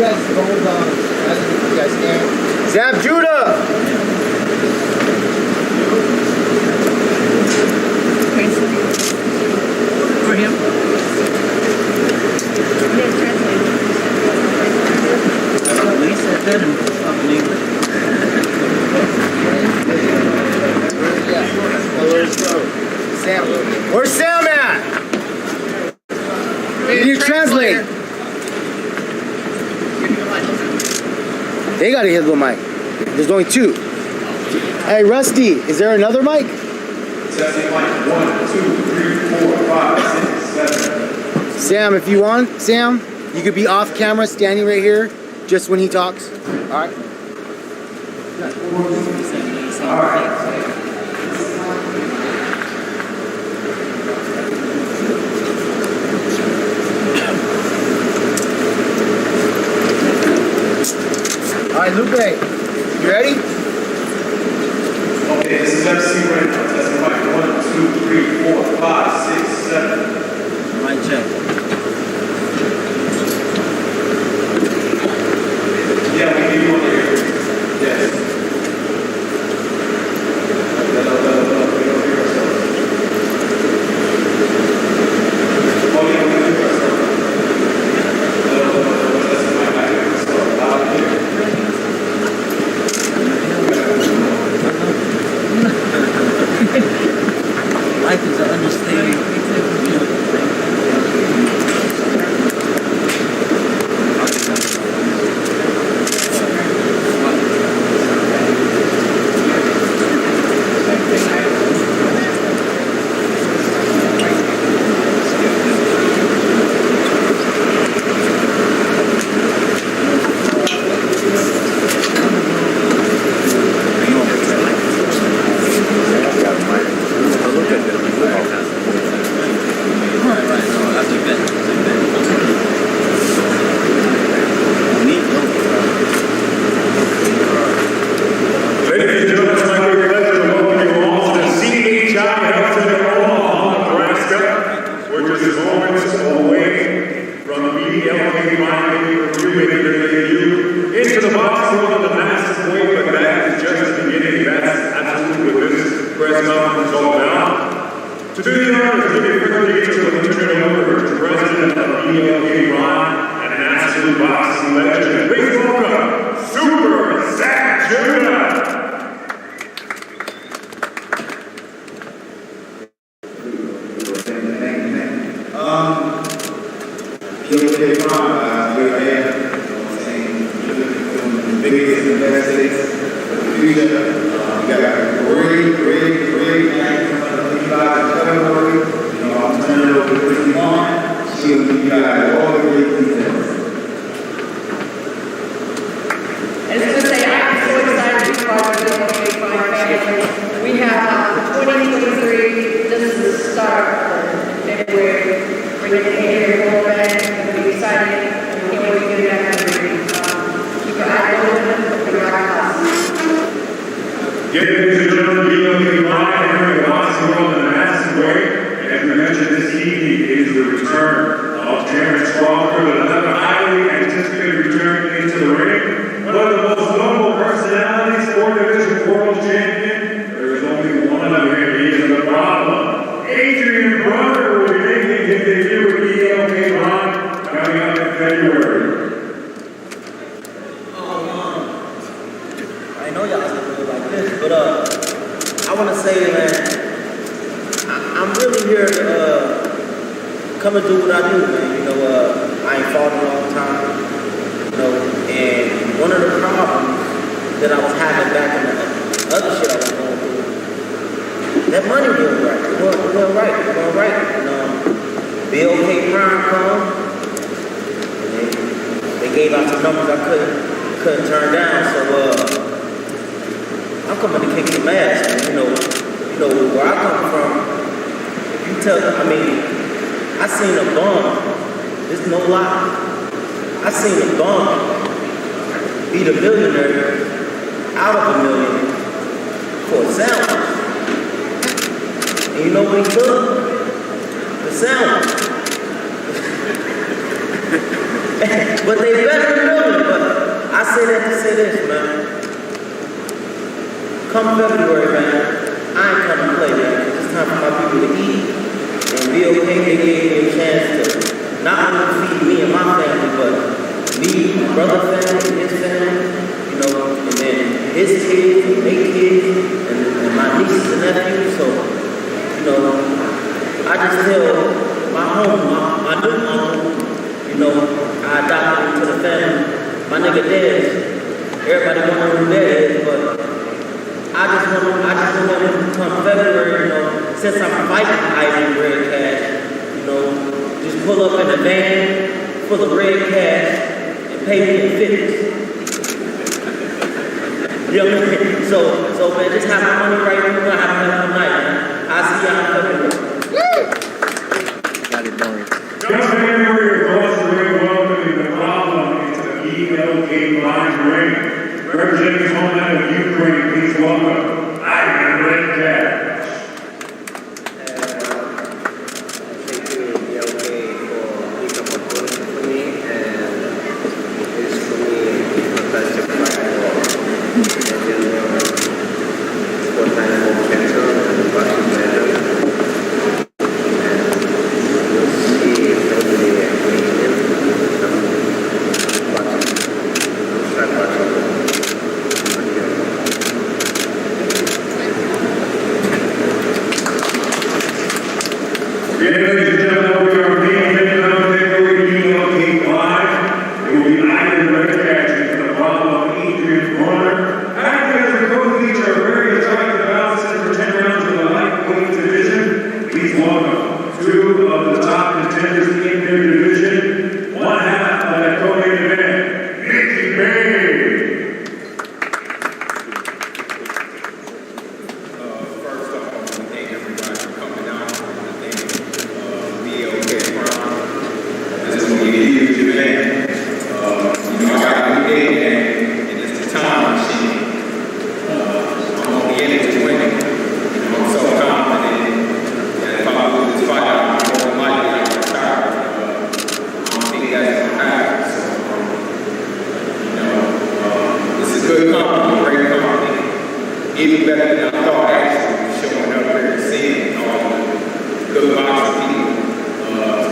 guys hold on. You guys can. Zab Judah! For him? Yes, translate. Lisa said in fucking English. Sam. Where's Sam at? Can you translate? They gotta hit the mic. There's only two. Hey, Rusty, is there another mic? Testing mic 1, 2, 3, 4, 5, 6, 7. Sam, if you want, Sam, you could be off camera, standing right here, just when he talks. All right. All right. All right, Lupe, you ready? Okay, this is MC right now. Testing mic 1, 2, 3, 4, 5, 6, 7. Mic check. Yeah, we need you on here. Yes. We don't hear ourselves. Oh, yeah, we can hear ourselves. That's my mic. So, loud and clear. Life is an understatement. Adrien Broner will be making his debut with ELK coming up in February. I know y'all don't do it like this, but I want to say, man, I'm really here to come and do what I do, man. You know, I ain't fought in a long time, you know, and one of the problems that I was having back in the other shit I was going through, that money wasn't right. It wasn't right. You know, BOK Prime come, and they gave out some numbers I couldn't turn down. So I'm coming to kick some ass, man. You know where I come from. If you tell, I seen a bum. There's no lie. I seen a bum beat a millionaire out of $1 million for a sandwich. And you know what he took? The sandwich. But they better than million. say that to say this, man. Come February, man, I ain't coming to play, man. It's time for my people to eat and be okay. They gave me a chance to not only feed me and my family, but me, my brother's family, his family, you know, and then his kids and their kids and my nieces and nephews. So, you know, I just tell my home, my new uncle, you know, I adopted him to the family. My nigga Dez, everybody don't know who Dez is, but I just want him to come February, you know, since I'm fighting Adrien Redkach, you know, just pull up in a van full of red cash and pay me in 50s. You know what I mean? So man, just have my money right now. We're gonna have another night, man. I'll see y'all in February. Got it, Broner. Just February across the ring, welcoming the problem into the ELK Live ring. Representing his homeland of Ukraine, please welcome Adrien Broner. Thank you, ELK, for this opportunity for me, and it's for me fantastic fight for sport time for cancer and boxing medal. And we'll see if nobody agrees with boxing. Start boxing. Ladies and gentlemen, we are being taken on February ELK Live. It will be Adrien Redkach for the problem of Adrien Broner. Adrien and the co-leads are very attractive balancers for 10 rounds in the lightweight division. Please welcome two of the top contenders in their division. One half of that co-main event, Nicky Bay. First off, I want to thank everybody for coming out. I want to thank BLK Brown. This is going to be a huge event. You know, I got a new day and it's the time machine. I'm going to be in it to win it. You know, I'm so confident that if I lose this fight, I'm more than likely to retire. I don't think that's going to happen. So, you know, this is good company, great company. Even better than I thought, actually, showing up here and seeing all the good boxing people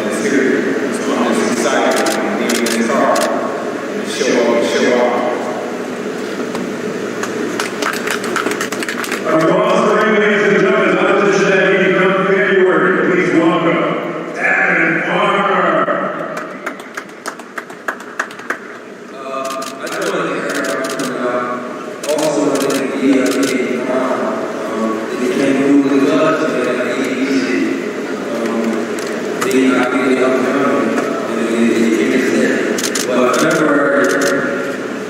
that's here. So I'm just excited to be in this car and show up and show off. Across the ring, ladies and gentlemen, opposition that he come February. Please welcome Adrien Broner. I joined here also in the ELK. It became really good and easy. Being happy to help them and it gets it. But February,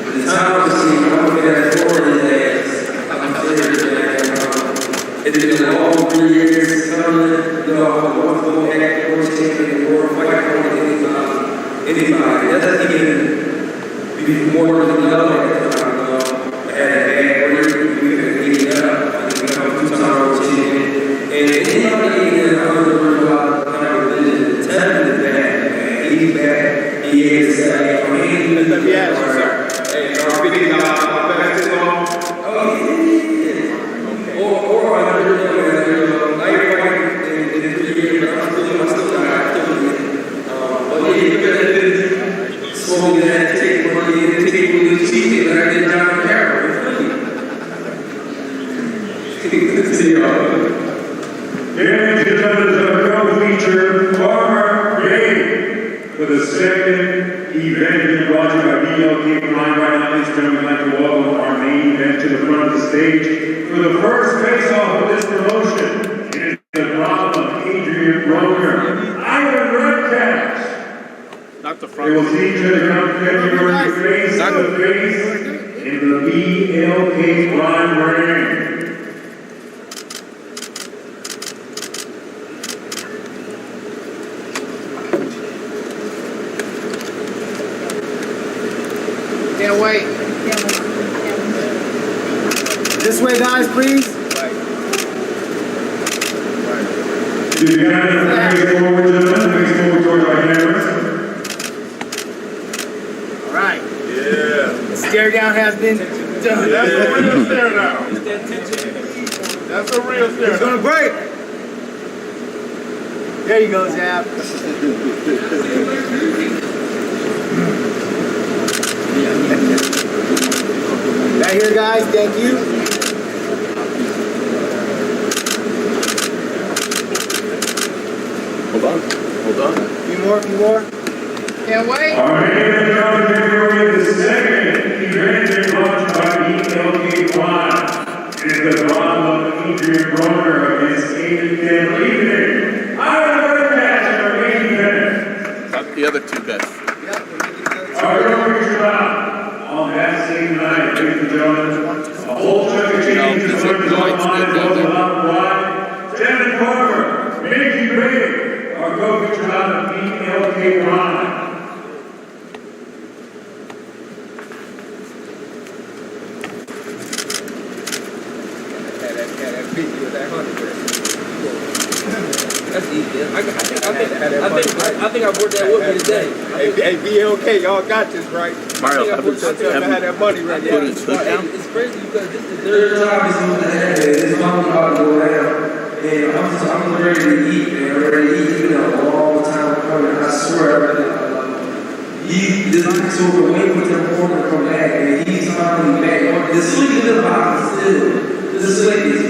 the time to see how we get forward days, I'm serious, man. It's been a long 3 years coming, you know, I want to go ahead, we're taking the world fight for anybody. That doesn't even be more than love at the time, you know. I had a bad break, we couldn't get it up, and we become 2-time world champion. And anybody in the other world about kind of religion, tell me the bad, man. He's bad, he is sad, I mean, Let me ask you, sir. Hey, are we getting my basketball? oh, yeah. Or I don't know, I ain't fighting in 3 years, but I'm still not killing it. But yeah, you better smoke that, take money, and take what you cheat, and I did John Carroll. See y'all. Ladies and gentlemen, our co-feature, Farmer Day, for the second event being brought to you by BLK Live. Right now, ladies and gentlemen, we'd like to welcome our main event to the front of the stage. For the first face-off of this promotion, it is the problem of Adrien Broner. Adrien Redkach. Not the They front. will see each other come February face to face in the BLK Live ring. Can't wait. This way, guys, please. Do you have any face forward, gentlemen? Face forward towards our cameras. All right. Yeah. Stare down. been done. That's a real stare now. That's a real stare. It's gonna break. There you go, Zab. Right here, guys. Thank you. Hold on. A few more. Can't wait. Our main event of February the 2nd, event is launched by ELK1. It is the drama of Adrien Broner against Adrien Broner. Redkach, our main event. Not the other two bets. Our feature bout on that same night, ladies and gentlemen, a whole chunk of changes are going to online, both along wide. Devin Carver, Mickey Ray, our co-feature bout of ELK1. That's easy. I think I brought that with me today. Hey, BLK, y'all got this right. Mario, I had that money right there. It's crazy because this is the third time. It's about to go down. And I'm ready to eat, man. I'm ready to eat. You know, a long time coming. I swear, this nigga's over waiting for the corner to come back, and he's finally back. The slick in the box still. The slickest.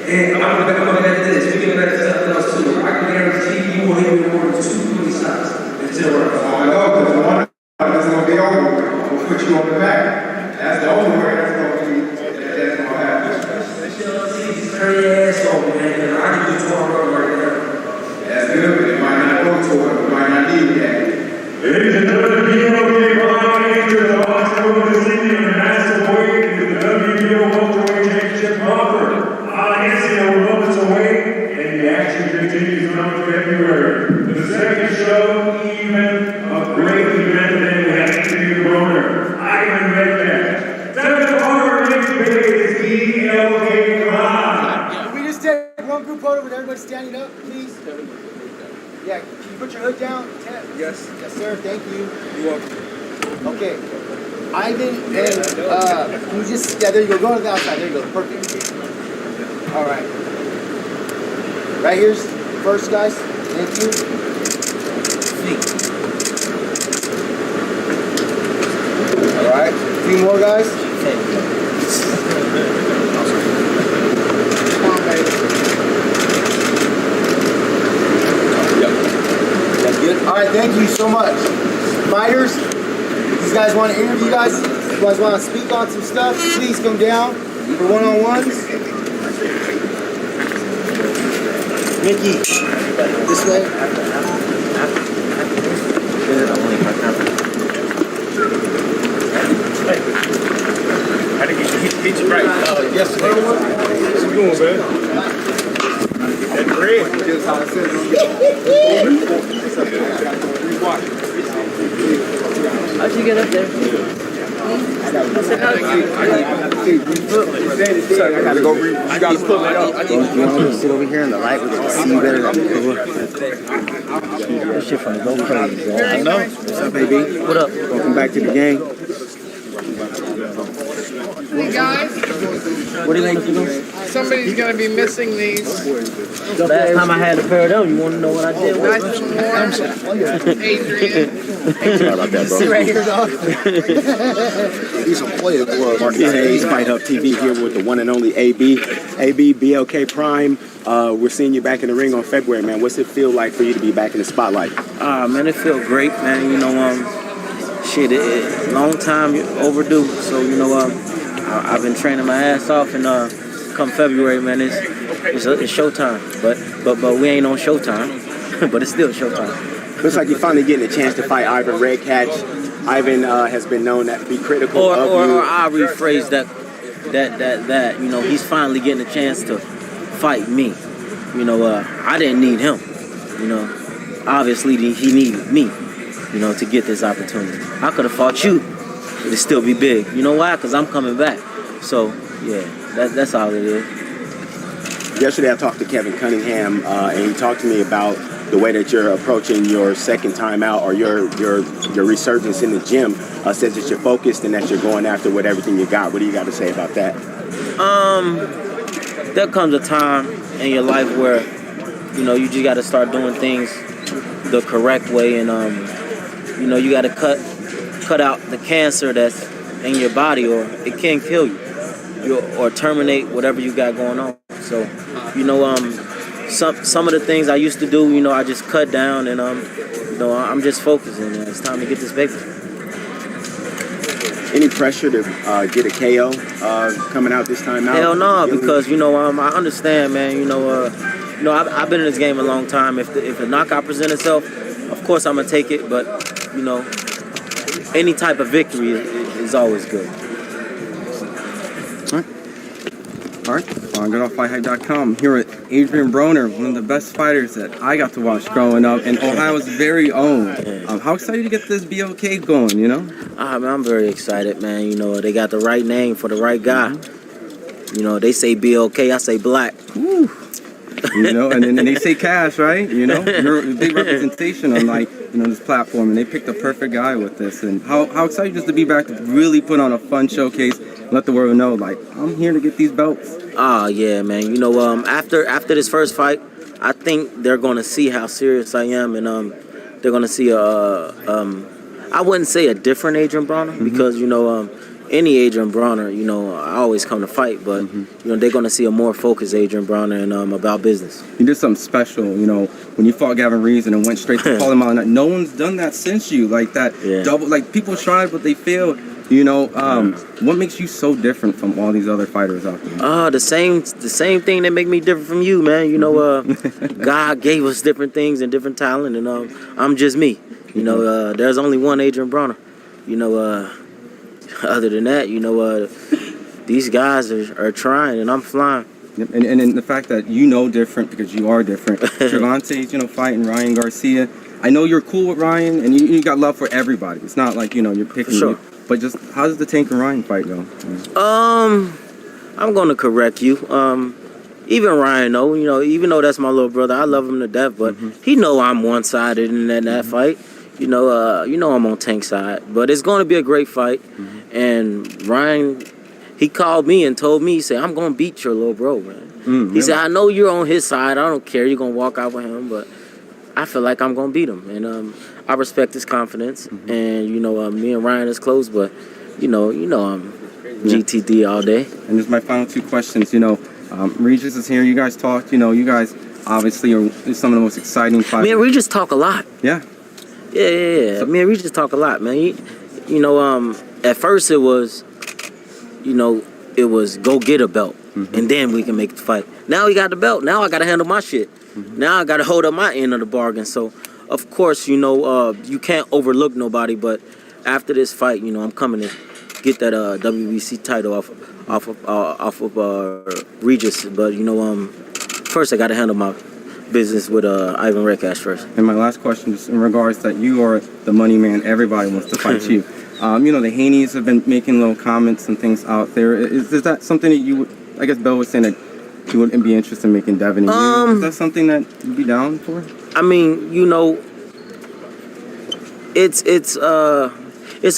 And I'm gonna bet this. We can bet something else too. I can guarantee you will hit me more than 2 shots until we're Oh, I know, because the one that's going to be over, I'm going to put you on the back. That's the only way that's going to be, that's going to happen. turn your ass off, man. I can do 12 right now. That's good, but it might not go to it. We might not need that. Ladies and gentlemen, BLK Prime enters the October this evening in a massive weight into the WBO Welterweight Championship offer. We're moments away, and the action continues on February. The second show, even a great event, and we have Adrien Broner, Redkach. Devin Carver, Mickey Ray is ELK Prime. Can we just take one group photo with everybody standing up, please? Yeah, can you put your hood down? Yes. Yes, sir. Thank you. You're welcome. Okay. Ivan and can you just, yeah, there you go. Go to the outside. There you go. Perfect. All right. Right here's first, guys. Thank you. All right. A few more, guys. Come on, baby. Yep. That's good. All right. Thank you so much. Fighters, these guys want to interview you guys. You guys want to speak on some stuff? Please come down for one-on-ones. Mickey, this way. I think he's right. Yesterday. What's you doing, man? That bread. Just how it says. How'd you get up there? I gotta go read. You gotta put me up. You want to sit over here in the light? We can see you better. That shit from the GoPro. I know. What's up, baby? What up? Welcome back to the game. Hey guys, What do you want to do? somebody's gonna be missing these. Last time I had a pair of them, you want to know what I did with Nice them? and warm. Adrien. Sorry about that, bro. See right here, dog. These are player gloves. Marquez FightHype TV here with the one and only AB BLK Prime. We're seeing you back in the ring on February, man. What's it feel like for you to be back in the spotlight? Man, it feel great, man. You know, long time overdue. So you know, I've been training my ass off, and come February, man, it's showtime. But we ain't on showtime. But it's still showtime. Looks like you're finally getting a chance to fight Ivan Redkach. Ivan has been known to be critical of you. Or I rephrase that. You know, he's finally getting a chance to fight me. You know, I didn't need him. You know, obviously he needed me. You know, to get this opportunity. I could have fought you. It'd still be big. You know why? Because I'm coming back. So yeah, that's all it is. Yesterday I talked to Kevin Cunningham, and he talked to me about the way that you're approaching your second time out or your resurgence in the gym says that you're focused and that you're going after with everything you got. What do you got to say about that? There comes a time in your life where, you know, you just got to start doing things the correct way, and you know, you got to cut out the cancer that's in your body, or it can kill you, or terminate whatever you got going on. So, you know, some of the things I used to do, you know, I just cut down, and you know, I'm just focusing. It's time to get this paper. Any pressure to get a KO coming out this time out? Hell no, because, you know, I understand, man. You know, I've been in this game a long time. If a knockout presents itself, of course I'm gonna take it. But, you know, any type of victory is always good. All right. Good off FightHype.com. Here with Adrien Broner, one of the best fighters that I got to watch growing up, and Ohio's very own. How excited to get this BOK going, you know? Man, I'm very excited, man. You know, they got the right name for the right guy. You know, they say BOK, I say black. Woo. You know, and then they say cash, right? You know, you're a big representation on, like, you know, this platform, and they picked the perfect guy with this. And how excited just to be back to really put on a fun showcase, and let the world know, like, I'm here to get these belts. Yeah, man. You know, after this first fight, I think they're gonna see how serious I am, and they're gonna see I wouldn't say a different Adrien Broner, because, you know, any Adrien Broner, you know, I always come to fight, but you know, they're gonna see a more focused Adrien Broner and about business. You did something special, you know, when you fought Gavin Reeves and went straight to call him out. No one's done that since you, like that double. Like, people tried, but they failed. You know, what makes you so different from all these other fighters out there? The same thing that make me different from you, man. You know, God gave us different things and different talent, and I'm just me. You know, there's only one Adrien Broner. You know, other than that, you know, these guys are trying, and I'm flying. And the fact that you know different because you are different. Gervonta's, you know, fighting Ryan Garcia. I know you're cool with Ryan, and you got love for everybody. It's not like, you know, you're picking. For sure. But just, how does the Tank and Ryan fight go? I'm gonna correct you. Even Ryan, though, you know, even though that's my little brother, I love him to death. But he know I'm one-sided in that fight. You know, I'm on Tank's side. But it's gonna be a great fight. And Ryan, he called me and told me, he said, "I'm gonna beat your little bro, man." He said, "I know you're on his side. I don't care. You're gonna walk out with him, but I feel like I'm gonna beat him." And I respect his confidence. And, you know, me and Ryan is close, but you know I'm GTD all day. And this is my final two questions. You know, Regis is here. You guys talked. You know, you guys obviously are some of the most exciting fighters. Me and Regis talk a lot. Yeah. Yeah. Me and Regis talk a lot, man. You know, at first it was go get a belt, and then we can make the fight. Now we got the belt. Now I got to handle my shit. Now I got to hold up my end of the bargain. So, of course, you know, you can't overlook nobody. But after this fight, you know, I'm coming to get that WBC title off of Regis. But, you know, first I got to handle my business with Ivan Redkach first. And my last question is in regards that you are the money man. Everybody wants to fight you. You know, the Haneys have been making little comments and things out there. Is that something that you would, I guess Bill was saying that you wouldn't be interested in making Devin and you. Is that something that you'd be down for? I mean, you know, it's a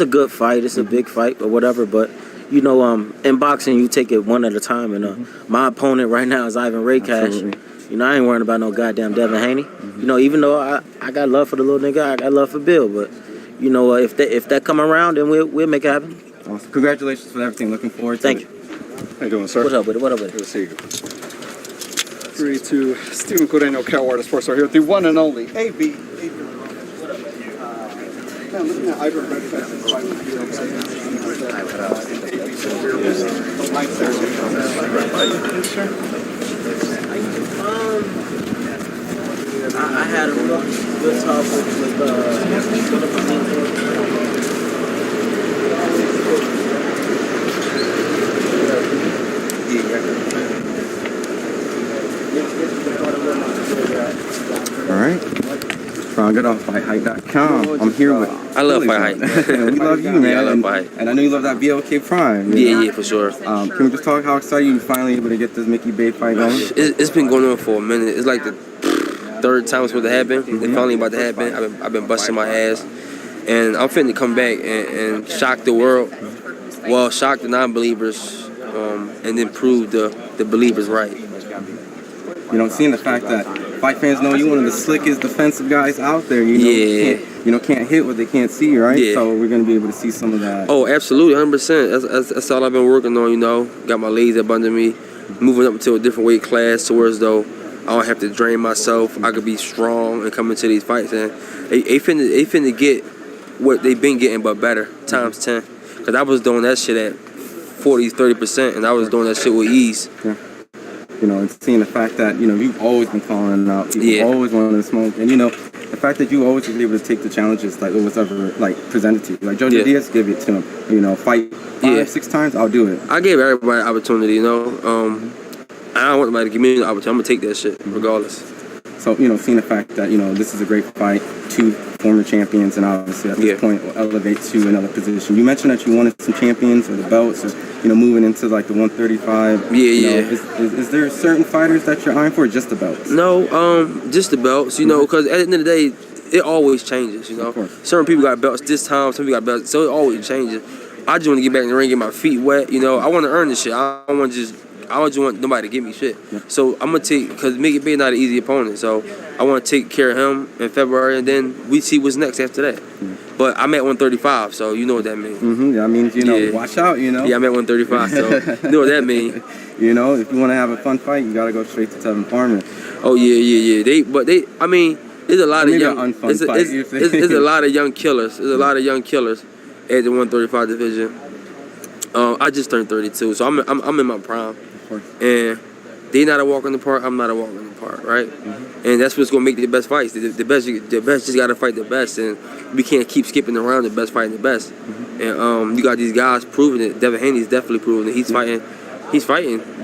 good fight. It's a big fight or whatever. But, you know, in boxing, you take it one at a time. And my opponent right now is Ivan Redkach. Absolutely. You know, I ain't worrying about no goddamn Devin Haney. You know, even though I got love for the little nigga, I got love for Bill. But, you know, if that come around, then we'll make it happen. Awesome. Congratulations for everything. Looking forward to it. Thank you. How you doing, sir? What up with it? Good to see you. 3-2. Steven Coreno, Calwater Sports are here with the one and only AB. Man, looking at Ivan Redkach's fight with you, I had a good talk with All right. Good off FightHype.com. I'm here with. I love FightHype. We love you, man. Yeah, I love FightHype. And I know you love that BOK Prime. Yeah, for sure. Can we just talk how excited you finally able to get this Mickey Bay fight going? It's been going on for a minute. It's like third time it's supposed to happen. It's finally about to happen. I've been busting my ass, and I'm finna come back and shock the world. Well, shock the non-believers, and then prove the believers right. You know, seeing the fact that fight fans know you one of the slickest defensive guys out there. You know, can't hit what they can't see, right? Yeah. So we're gonna be able to see some of that. Oh, absolutely, 100%. That's all I've been working on. You know, got my legs up under me, moving up to a different weight class, towards though I don't have to drain myself. I could be strong and come into these fights, and they finna get what they've been getting, but better times 10. Cause I was doing that shit at 40s, 30%, and I was doing that shit with ease. Yeah. You know, and seeing the fact that, you know, you've always been calling out, people always wanted to smoke, and you know, the fact that you always was able to take the challenges that was ever like presented to you. Like Jody Diaz gave it to him, you know, fight 5-6 times, I'll do it. I gave everybody an opportunity, you know. I don't want nobody to give me an opportunity. I'm gonna take that shit regardless. So, you know, seeing the fact that, you know, this is a great fight, 2 former champions, and obviously at this point will elevate to another position. You mentioned that you wanted some champions or the belts, or, you know, moving into like the 135. You know, is there certain fighters that you're eyeing for, or just the belts? No, just the belts, you know, because at the end of the day, it always changes, you know. Certain people got belts this time, some people got belts, so it always changes. I just want to get back in the ring, get my feet wet, you know. I want to earn this shit. I don't just want nobody to give me shit. So I'm going to take, because Mickey Bay not an easy opponent, so I want to take care of him in February, and then we see what's next after that. But I'm at 135, so you know what that means. That means, you know, watch out, you know. Yeah, I'm at 135, so you know what that means. You know, if you want to have a fun fight, you got to go straight to Tevin Farmer. Oh, yeah. I mean, there's a lot of young, there's a lot of young killers. There's a lot of young killers at the 135 division. I just turned 32, so I'm in my prime. And they not a walk in the park, I'm not a walk in the park, right? And that's what's gonna make the best fights. The best just gotta fight the best, and we can't keep skipping around the best fighting the best. And you got these guys proving it. Devin Haney's definitely proving it. He's fighting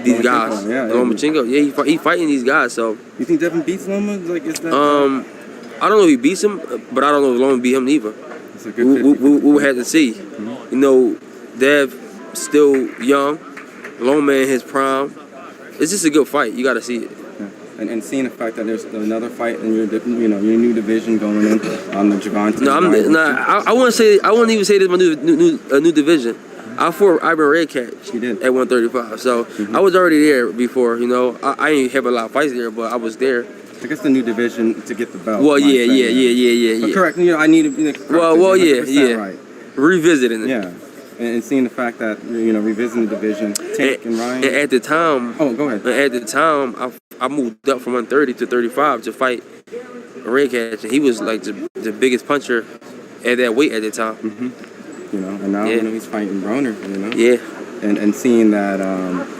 these guys. Lomachenko, he's fighting these guys. So you think Devin beats Loma? Like, is that? I don't know if he beats him, but I don't know if Loma beat him neither. We will have to see. You know, Dev still young. Loma in his prime. It's just a good fight. You got to see it. And seeing the fact that there's another fight in your new division going in on the Javante. No, I wouldn't even say this is my new division. I fought Adrien Redkach at 135, so I was already there before. You know, I ain't have a lot of fights there, but I was there. I guess the new division to get the belt. Well, yeah. But correct. You know, I need to. Right. Revisiting it. Yeah. And seeing the fact that, you know, revisiting the division, Tank and Ryan. And at the time, go ahead. At the time, I moved up from 130 to 35 to fight Redkach, and he was like the biggest puncher at that weight at the time. You know, and now you know, he's fighting Broner. You know. Yeah. And seeing that,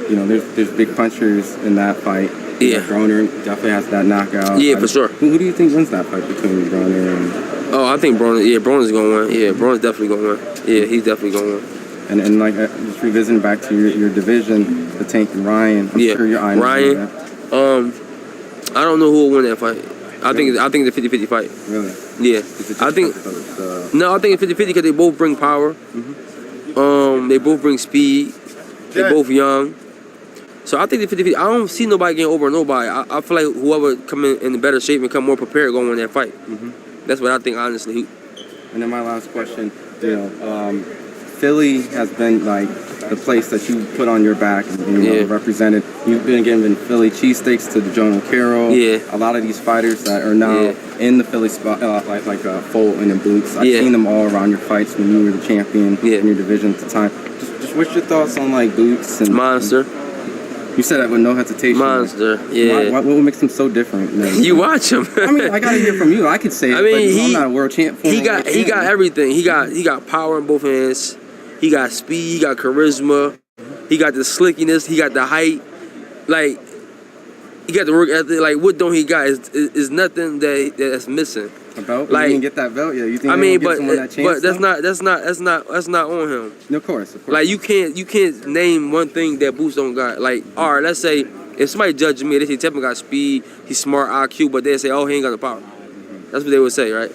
you know, there's big punchers in that fight. Yeah. Broner definitely has that knockout. Yeah, for sure. Who do you think wins that fight between Broner and? Oh, I think Broner. Yeah, Broner's gonna win. Yeah, Broner's definitely gonna win. Yeah, he's definitely gonna win. And like just revisiting back to your division, the Tank and Ryan. I'm sure you're eyeing Ryan. that. I don't know who will win that fight. I think it's a 50-50 fight. Really? Yeah. I think it's 50-50 because they both bring power. They both bring speed. They're both young. So I think the 50-50. I don't see nobody getting over nobody. I feel like whoever come in better shape and come more prepared going to win that fight. That's what I think, honestly. And then my last question, you know, Philly has been like the place that you put on your back and you know, represented. You've been giving Philly cheesesteaks to the John O'Carroll. A lot of these fighters that are now in the Philly spot, like Fulton and Boots. I've seen them all around your fights when you were the champion in your division at the time. Just what's your thoughts on like Boots and Monster? You said that with no hesitation. Monster, What makes him so different? You watch him. I mean, I gotta hear from you. I could say it, but I'm not a world champ. He got everything. He got power in both hands. He got speed. He got charisma. He got the slickiness. He got the height. Like, he got the work ethic. Like, what don't he got? Is nothing that's missing. A belt? Like, you didn't get that belt yet. You think? I mean, but that's not on him. Of course. Like, you can't name one thing that Boots don't got. Like, all right, let's say if somebody judges me, they say Tevin got speed, he's smart, IQ, but they say, oh, he ain't got the power. That's what they would say, right?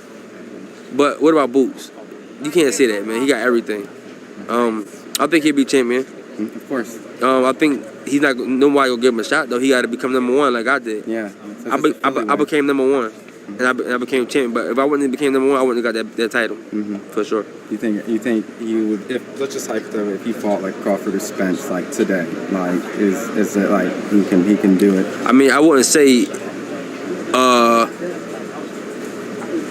But what about Boots? You can't say that, man. He got everything. I think he'll be champion. Of course. I think he's not. Nobody gonna give him a shot though. He got to become number one like I did. Yeah. I became number one, and I became champion. But if I wouldn't have became number one, I wouldn't have got that title for sure. You think he would? If let's just hypothetically, if he fought like Crawford or Spence like today, like is it like he can do it? I mean, I wouldn't say.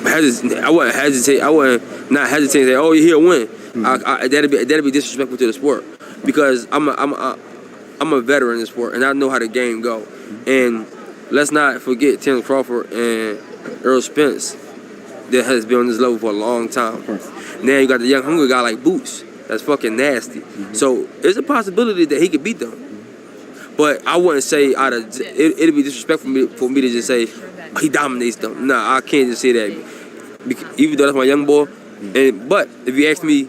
I wouldn't hesitate. I wouldn't not hesitate and say, "Oh, he'll win." That'd be disrespectful to the sport because I'm a veteran in the sport and I know how the game go. And let's not forget Terence Crawford and Earl Spence that has been on this level for a long time. Now you got the young hungry guy like Boots that's fucking nasty. So there's a possibility that he could beat them. But I wouldn't say it'd be disrespectful for me to just say he dominates them. Nah, I can't just say that. Even though that's my young boy. But if you ask me,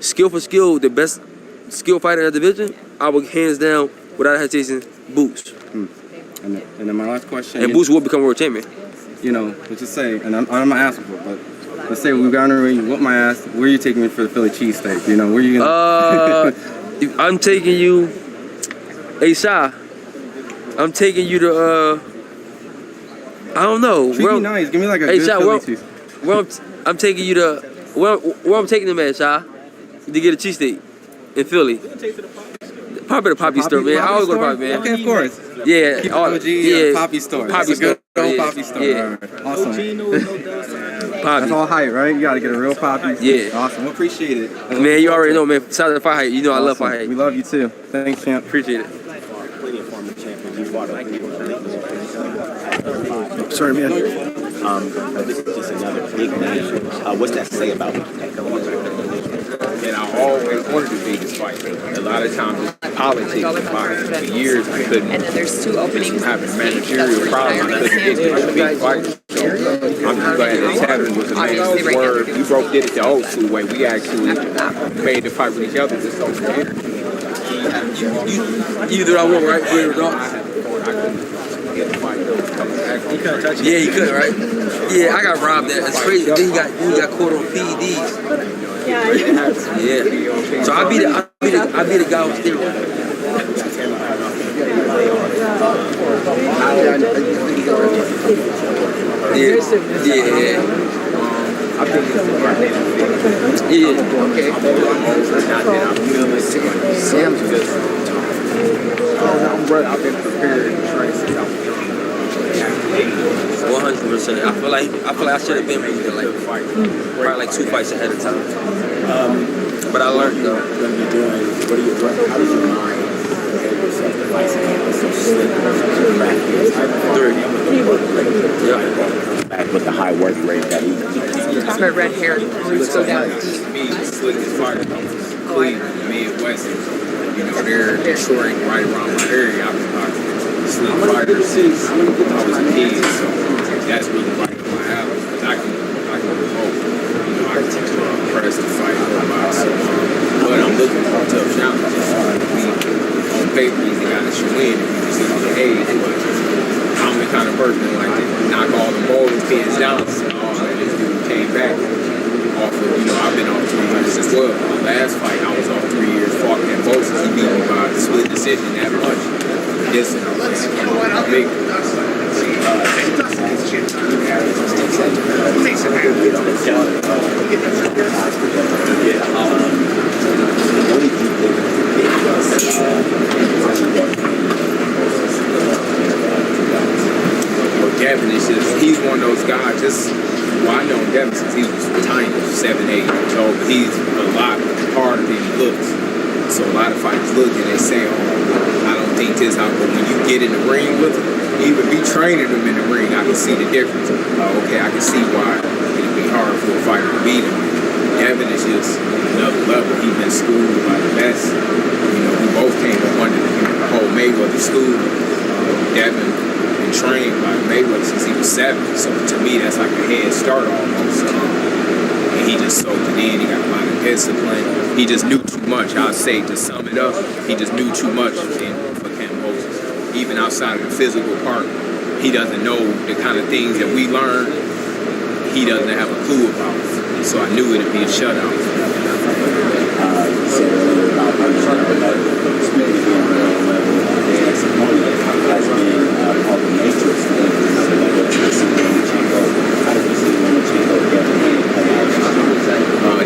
skill for skill, the best skill fighter in the division, I would hands down, without hesitation, Boots. And then my last question. And Boots will become world champion. You know, let's just say, and I'm not asking for it, but let's say we got in the ring, you whoop my ass. Where are you taking me for the Philly cheesesteak? You know, where are you gonna? I'm taking you. Hey, Sha, I'm taking you to. I don't know. Treat me nice. Give me like a good Philly cheese. I'm taking you to. Where I'm taking them at, Sha, to get a cheesesteak in Philly. Probably the Poppy store, man. I always go to Poppy, man. Okay, of course. Yeah. Poppy store. Poppy store. Old Poppy store. Yeah. Right. Awesome. Poppy. That's all hype, right? You gotta get a real Poppy. Yeah. Awesome. We appreciate it. Man, you already know, man. Shout out to FightHype. You know I love FightHype. We love you too. Thanks, champ. Appreciate it. Sorry, man. This is just another big name. What's that say about you? And I always wanted to be this fight. A lot of times it's politics and boxing. For years I couldn't. And then there's two openings. Having managerial problems, I couldn't get to a big fight. So I'm just glad that it's happening with the man's word. We both did it the old school way. We actually made the fight with each other just over there. You do what I want, right? Yeah, he could, right? Yeah, I got robbed that. That's crazy. Then you got caught on PEDs. Yeah. So I be the guy with steroids. Yeah. I think it's okay. I've been prepared to train since I was 100%. I feel like I should have been moving probably 2 fights ahead of time. But I learned though. How does your mind prepare yourself to fight someone so slick? 3. Yeah. Back with the high work rate that he. My red hair roots go down. Me, the slickest fighter, Cleveland, Midwest. You know, they're Detroit right around my area. I was boxing slick fighters since I was a kid, so that's really like my alley. Because I can promote. You know, I can press the fight on myself. But I'm looking for tough challenges. On paper, easy guys to win if you see on the age. But I'm the kind of person that like to knock all the bowling pins down. So this dude came back. Off of, you know, I've been on 3 years as well. My last fight, I was on 3 years, fought Ken Bosis. He beat me by a split decision that much. This is big. Devin is just, he's one of those guys, well, I know Devin since he was tiny, 7, 8 years old, but he's a lot harder than he looks. So a lot of fighters look and they say, oh, I don't think this out, but when you get in the ring with him, even me training him in the ring, I can see the difference. Okay, I can see why it'd be hard for a fighter to beat him. Devin is just another level. He's been schooled by the best. You know, we both came up under the whole Mayweather school. Devin been trained by Mayweather since he was 7. So to me, that's like a head start almost. And he just soaked it in. He got a lot of discipline. He just knew too much. I'll say, to sum it up, he just knew too much for Ken Moses. Even outside of the physical part, he doesn't know the kind of things that we learn. He doesn't have a clue about. So I knew it'd be a shutout. Said earlier about maybe being real level, their ex-opponent has been called the Matrix. So whether it's Lomachenko, how did you see Lomachenko Devin play out?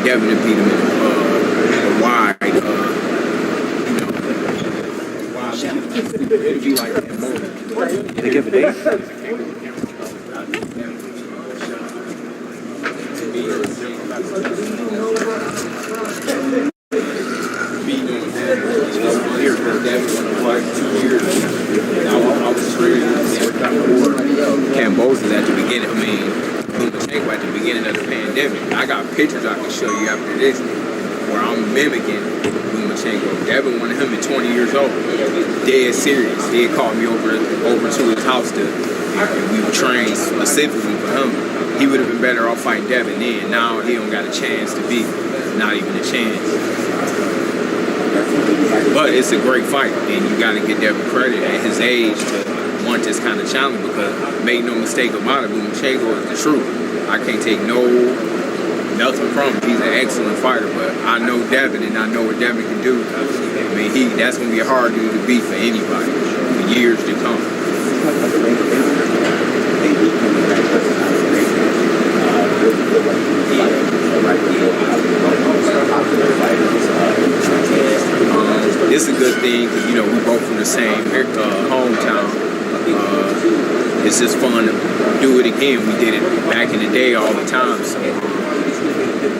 Devin beat him a wide, it'd be like that moment. Did they give a date? Cambosis at the beginning. I mean, Lomachenko at the beginning of the pandemic. I got pictures I can show you after this where I'm mimicking Lomachenko. Devin wanted him at 20 years old. Dead serious. He had called me over to his house and we would train specifically for him. He would have been better off fighting Devin then. Now he don't got a chance to beat him. Not even a chance. But it's a great fight, and you got to get Devin credit at his age to want this kind of challenge, because make no mistake about it, Lomachenko is the truth. I can't take nothing from him. He's an excellent fighter, but I know Devin, and I know what Devin can do. I mean, that's going to be a hard dude to beat for anybody for years to come. It's a good thing because, you know, we both from the same hometown. It's just fun to do it again. We did it back in the day all the time. So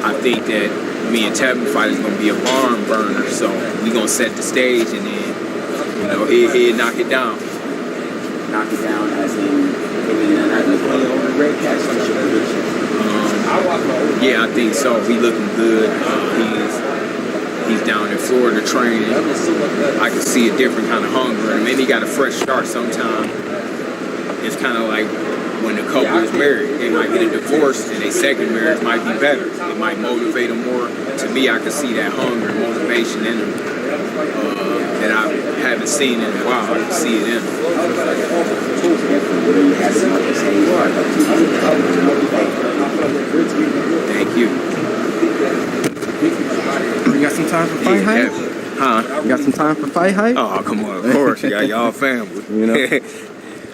I think that me and Tevin fight is going to be a barn burner. So we're going to set the stage and then, you know, he'll knock it down. Knock it down as in Redkach prediction. Yeah, I think so. He looking good. He's down in Florida training. I can see a different kind of hunger in him. And he got a fresh start sometime. It's kind of like when a couple is married. They might get a divorce and their second marriage might be better. It might motivate them more. To me, I can see that hunger and motivation in him that I haven't seen in a while. I can see it in him. Thank you. You got some time for FightHype? Huh? You got some time for FightHype? Oh, come on, of course. You got y'all family. You know?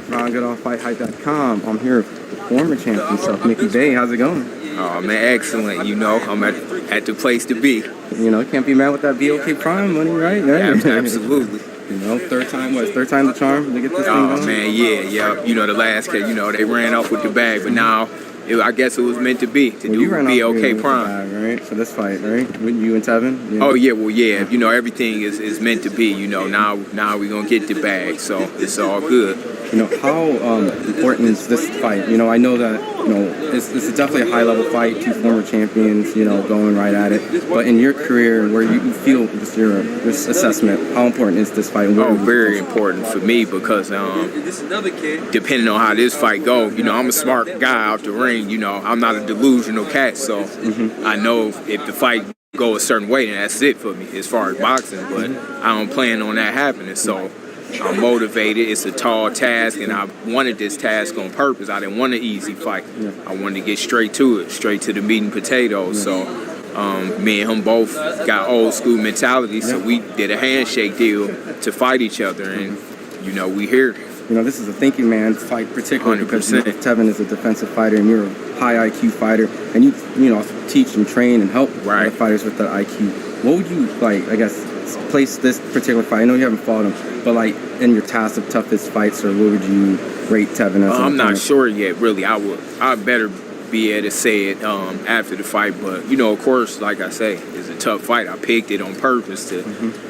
Ron, good on FightHype.com. I'm here with the former champ himself, Mickey Day. How's it going? Oh, man, excellent. You know, I'm at the place to be. You know, can't be mad with that BOK Prime money, right? Absolutely. You know, third time the charm to get this thing going? Oh, man, yeah. You know, the last kid, you know, they ran off with the bag, but now I guess it was meant to be, to do BOK Prime. Right, for this fight, right? With you and Tevin? Yeah. Oh, yeah, well, yeah. You know, everything is meant to be, you know. Now we're going to get the bag, so it's all good. You know, how important is this fight? You know, I know that, you know, it's definitely a high-level fight, two former champions, you know, going right at it. But in your career, where you feel just your assessment, how important is this fight? Oh, very important for me because depending on how this fight goes, you know, I'm a smart guy out the ring. You know, I'm not a delusional cat, so I know if the fight go a certain way, then that's it for me as far as boxing. But I don't plan on that happening, so I'm motivated. It's a tall task, and I wanted this task on purpose. I didn't want an easy fight. I wanted to get straight to it, straight to the meat and potatoes. So me and him both got old school mentality, so we did a handshake deal to fight each other, and, you know, we here. You know, this is a thinking man fight, particularly because, you know, Tevin is a defensive fighter and you're a high IQ fighter, and you know, teach and train and help the fighters with that IQ. What would you, like, I guess, place this particular fight? I know you haven't fought him, but like in your task of toughest fights, or what would you rate Tevin as? I'm not sure yet, really. I better be able to say it after the fight, but, you know, of course, like I say, it's a tough fight. I picked it on purpose to.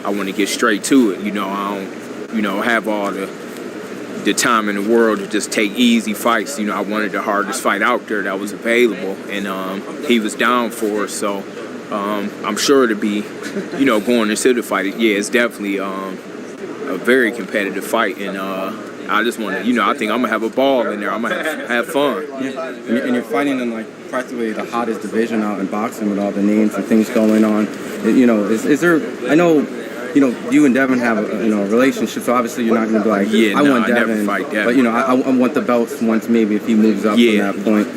I want to get straight to it. You know, I don't, you know, have all the time in the world to just take easy fights. You know, I wanted the hardest fight out there that was available, and he was down for it. So I'm sure to be, you know, going into the fight. Yeah, it's definitely a very competitive fight, and I just want to, you know, I think I'm gonna have a ball in there. I'm gonna have fun. Yeah, and you're fighting in like practically the hottest division out in boxing with all the names and things going on. You know, is there? I know. You know, you and Devin have a relationship, so obviously you're not going to be like, I want Devin, but, you know, I want the belts once maybe if he moves up from that point.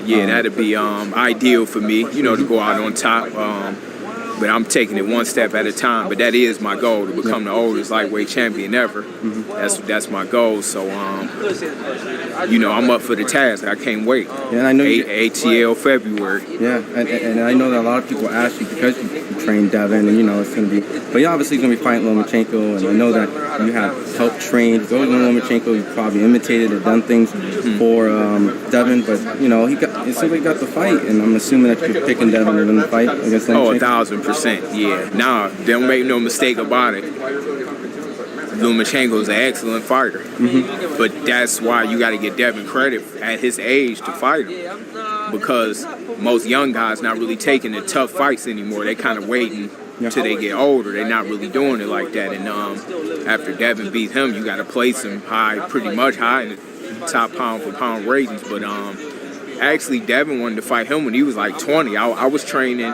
Yeah, that'd be ideal for me, you know, to go out on top. but I'm taking it one step at a time. But that is my goal, to become the oldest lightweight champion ever. That's my goal. So I'm up for the task. I can't wait. Yeah, and I know ATL February. Yeah, and I know that a lot of people ask you because you trained Devin, and it's going to be. But you obviously going to be fighting Lomachenko, and I know that you have helped train. Go to Lomachenko, you probably imitated and done things for Devin, but it seems like he got the fight, and I'm assuming that you're picking Devin to win the fight against Lomachenko. 1,000%. Yeah. Now, don't make no mistake about it. Lomachenko is an excellent fighter, but that's why you got to get Devin credit at his age to fight him, because most young guys not really taking the tough fights anymore. They kind of waiting till they get older. They're not really doing it like that. And after Devin beat him, you got to place him pretty much high in the top pound for pound ratings. But actually, Devin wanted to fight him when he was like 20. I was training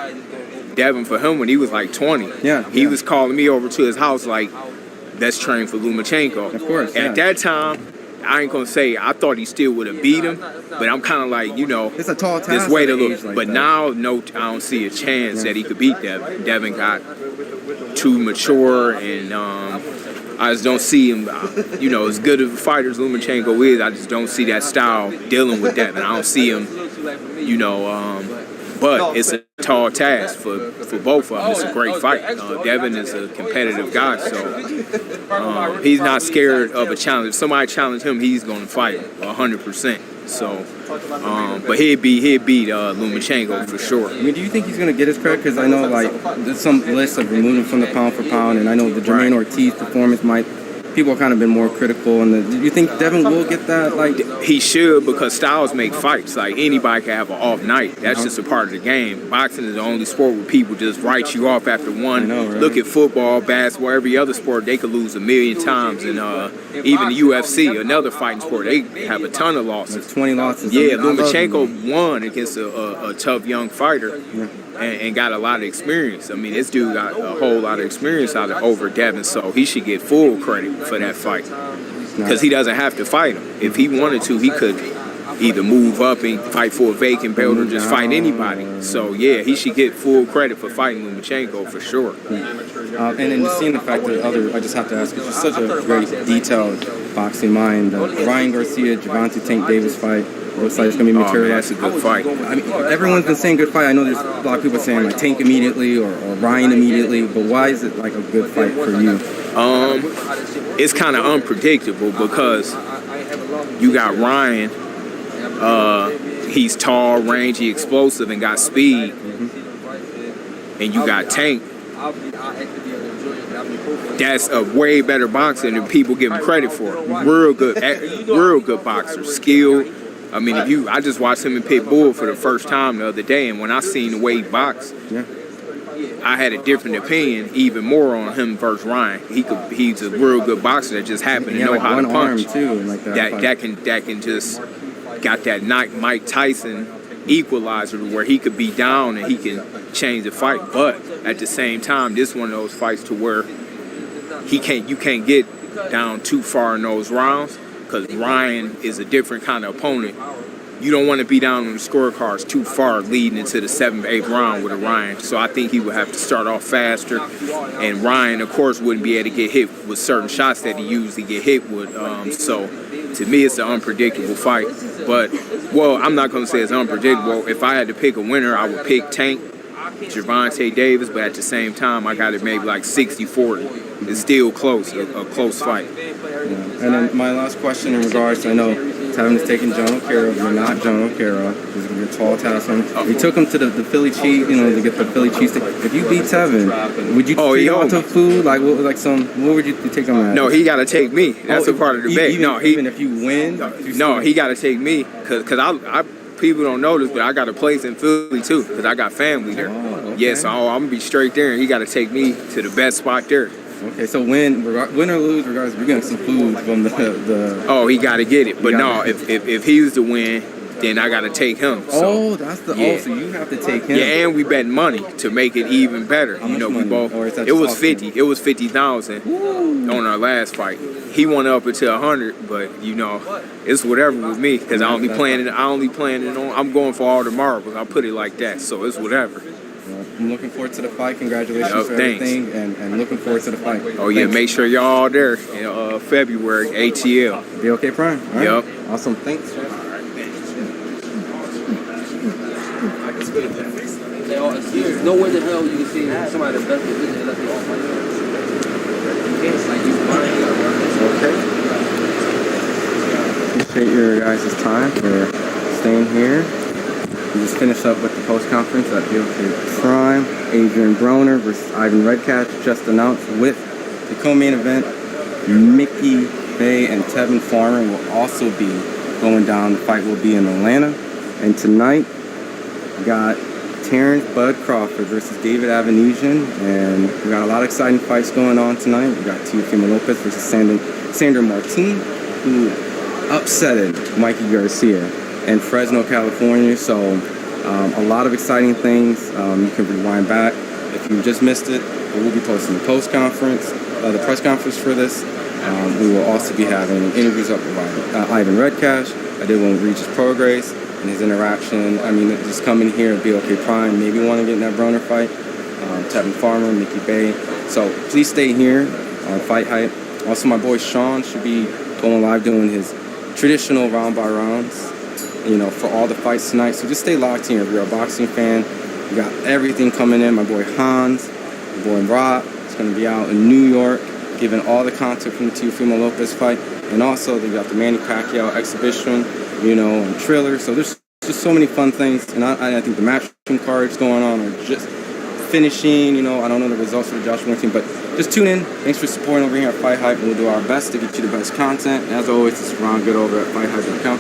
Devin for him when he was like 20. He was calling me over to his house like, let's train for Lomachenko. Of course. At that time, I ain't gonna say I thought he still would have beat him, but I'm kind of like, it's a tall task. Just wait a little. Like but that. now, no, I don't see a chance that he could beat Devin. Devin got too mature, and I just don't see him. As good of a fighter as Lomachenko is, I just don't see that style dealing with Devin. I don't see him, but it's a tall task for both of them. It's a great fight. Devin is a competitive guy, so he's not scared of a challenge. If somebody challenge him, he's going to fight 100%. So, but he'd beat Lomachenko for sure. I mean, do you think he's going to get his credit? Because I know, there's some lists of removing him from the pound for pound, and I know the Jermaine Ortiz performance people have kind of been more critical. And do you think Devin will get that? He should, because styles make fights. Like, anybody can have an off night. That's just a part of the game. Boxing is the only sport where people just write you off after one. Right? Look at football, basketball, every other sport, they could lose 1,000,000 times. And even the UFC, another fighting sport, they have a ton of losses. 20 losses. Yeah, Lomachenko won against a tough young fighter. And got a lot of experience. I mean, this dude got a whole lot of experience over Devin, so he should get full credit for that fight, because he doesn't have to fight him. If he wanted to, he could either move up and fight for a vacant belt or just fight anybody. So yeah, he should get full credit for fighting Lomachenko for sure. And then seeing the fact that I just have to ask, it's just such a great detailed boxing mind. Ryan Garcia, Gervonta Tank Davis fight. Looks like it's going to be materialized. That's a good fight. I mean, everyone's been saying good fight. I know there's a lot of people saying Tank immediately or Ryan immediately, but why is it like a good fight for you? It's kind of unpredictable because you got Ryan. He's tall, rangy, explosive, and got speed. And you got Tank. That's a way better boxer than people give him credit for. Real good boxer, skilled. I mean, I just watched him in Pitbull for the first time the other day, and when I seen the way he boxed, I had a different opinion, even more on him versus Ryan. He's a real good boxer that just happened to know how to punch. That can just got that Mike Tyson equalizer where he could be down and he can change the fight. But at the same time, this is one of those fights to where you can't get down too far in those rounds, because Ryan is a different kind of opponent. You don't want to be down on the scorecards too far leading into the 7th, 8th round with a Ryan. So I think he would have to start off faster. And Ryan, of course, wouldn't be able to get hit with certain shots that he usually get hit with. So to me, it's an unpredictable fight. But, I'm not going to say it's unpredictable. If I had to pick a winner, I would pick Tank, Gervonta Davis, but at the same time, I got it maybe like 60-40. It's still close, a close fight. And then my last question in regards, I know Tevin is taking John O'Carroll. You're not John O'Carroll. You're a tall task on him. You took him to the Philly cheese, to get the Philly cheese stick. If you beat Tevin, would you take him to food? What would you take him at? No, he got to take me. That's a part of the bet. Even if you win? He got to take me, because I people don't know this, but I got a place in Philly too, because I got family there. Okay. Yeah, so I'm going to be straight there, and he got to take me to the best spot there. Okay, so win or lose, regardless, we're getting some food from the. Oh, he got to get it. But no, if he was to win, then I got to take him. So, so you have to take him. Yeah, and we bet money to make it even better. We both. It was 50. It was 50,000 on our last fight. He won up until 100, but it's whatever with me, because I'm going for all the marbles. I put it like that, so it's whatever. I'm looking forward to the fight. Congratulations Yup, for thanks. everything, and looking forward to the fight. Oh yeah, Thanks. make sure y'all all there in February, ATL. BOK Prime. All right. Yup. Awesome. Thanks. There's no way the hell you can see somebody the best division unless they all fight. It's like you Appreciate your guys' time for staying here. We just finished up with the post conference at BOK Prime. Adrien Broner versus Ivan Redkach just announced with the co-main event. Mickey Bay and Tevin Farmer will also be going down. The fight will be in Atlanta. And tonight, we got Terrence Bud Crawford versus David Avanesian, and we got a lot of exciting fights going on tonight. We got Teofimo Lopez versus Sandor Martin, who upsetted Mikey Garcia in Fresno, California. So a lot of exciting things. You can rewind back if you just missed it. We'll be posting the post conference, the press conference for this. We will also be having interviews up with Ivan Redkach. I did one with Regis Prograis and his interaction. I mean, just coming here at BOK Prime, maybe want to get in that Broner fight. Tevin Farmer, Mickey Bay. So please stay here on FightHype. Also, my boy Sean should be going live doing his traditional round by rounds, you know, for all the fights tonight. So just stay locked in if you're a boxing fan. We got everything coming in. My boy Hans, my boy Rob is going to be out in New York, giving all the content from the Teofimo Lopez fight. And also, they got the Manny Pacquiao exhibition, you know, and Triller. So there's just so many fun things. And I think the matchroom cards going on are just finishing. You know, I don't know the results for the Josh Wing team, but just tune in. Thanks for supporting over here at FightHype. We'll do our best to get you the best content. And as always, this is Ron Good over at FightHype.com.